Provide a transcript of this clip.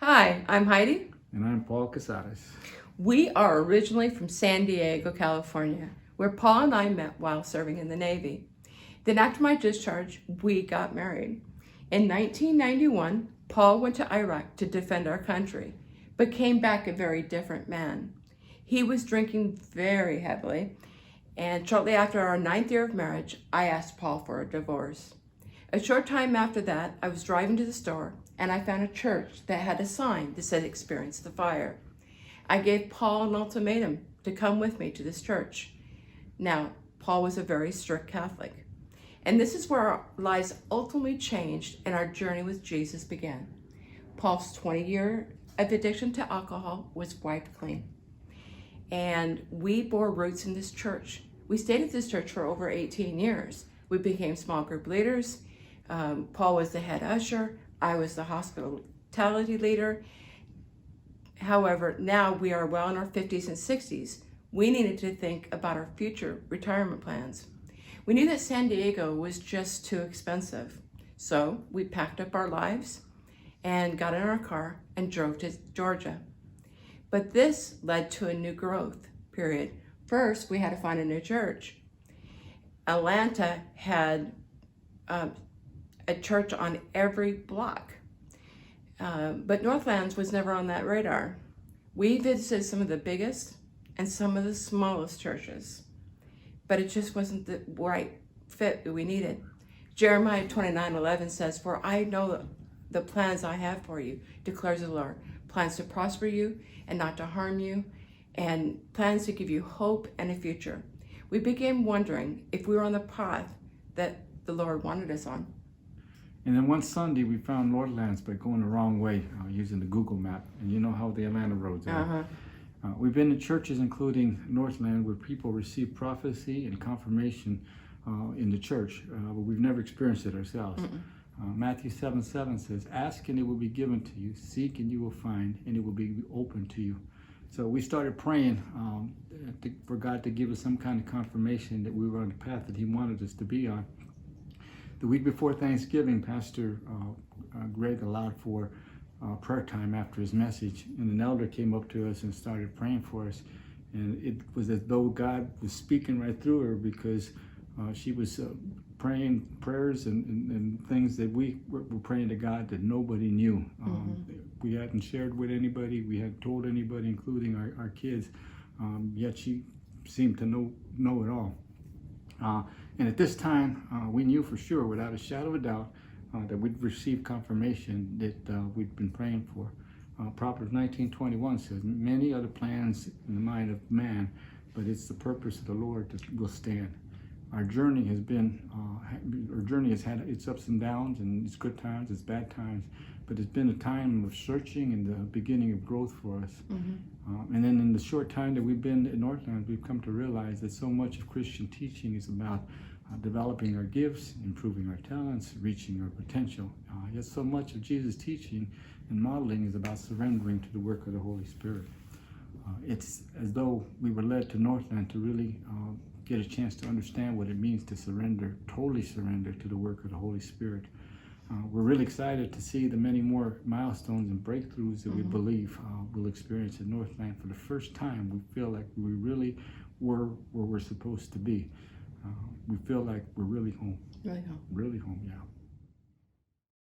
Hi, I'm Heidi. And I'm Paul Cassada. We are originally from San Diego, California, where Paul and I met while serving in the Navy. Then after my discharge, we got married. In 1991, Paul went to Iraq to defend our country, but came back a very different man. He was drinking very heavily, and shortly after our 9th year of marriage, I asked Paul for a divorce. A short time after that, I was driving to the store and I found a church that had a sign that said "Experience the Fire." I gave Paul an ultimatum to come with me to this church. Now, Paul was a very strict Catholic, and this is where our lives ultimately changed and our journey with Jesus began. Paul's 20-year of addiction to alcohol was wiped clean, and we bore roots in this church. We stayed at this church for over 18 years. We became small group leaders. Paul was the head usher. I was the hospitality leader. However, now we are well in our 50s and 60s. We needed to think about our future retirement plans. We knew that San Diego was just too expensive. So we packed up our lives and got in our car and drove to Georgia. But this led to a new growth period. First, we had to find a new church. Atlanta had a church on every block. But Northlands was never on that radar. We visited some of the biggest and some of the smallest churches, but it just wasn't the right fit that we needed. Jeremiah 29:11 says, "For I know the plans I have for you, declares the Lord, plans to prosper you and not to harm you, and plans to give you hope and a future." We began wondering if we were on the path that the Lord wanted us on. And then one Sunday we found Northlands by going the wrong way using the Google map. And you know how the Atlanta roads are. We've been to churches including Northland where people receive prophecy and confirmation in the church, but we've never experienced it ourselves. Matthew 7:7 says, "Ask and it will be given to you. Seek and you will find, and it will be open to you." So we started praying for God to give us some kind of confirmation that we were on the path that He wanted us to be on. The week before Thanksgiving, Pastor Greg allowed for prayer time after his message, and an elder came up to us and started praying for us. And it was as though God was speaking right through her, because she was praying prayers and things that we were praying to God that nobody knew. We hadn't shared with anybody, we hadn't told anybody, including our kids, yet she seemed to know it all. And at this time, we knew for sure, without a shadow of a doubt, that we'd received confirmation that we'd been praying for. Proverbs 19:21 says, "Many are the plans in the mind of man, but it's the purpose of the Lord that will stand." Our journey has had its ups and downs, and its good times, its bad times, but it's been a time of searching and the beginning of growth for us. And then in the short time that we've been at Northlands, we've come to realize that so much of Christian teaching is about developing our gifts, improving our talents, reaching our potential. Yet so much of Jesus' teaching and modeling is about surrendering to the work of the Holy Spirit. It's as though we were led to Northland to really get a chance to understand what it means to surrender, totally surrender to the work of the Holy Spirit. We're really excited to see the many more milestones and breakthroughs that we believe we'll experience at Northland. For the first time, we feel like we really were where we're supposed to be. We feel like we're really home. Really home. Really home, yeah.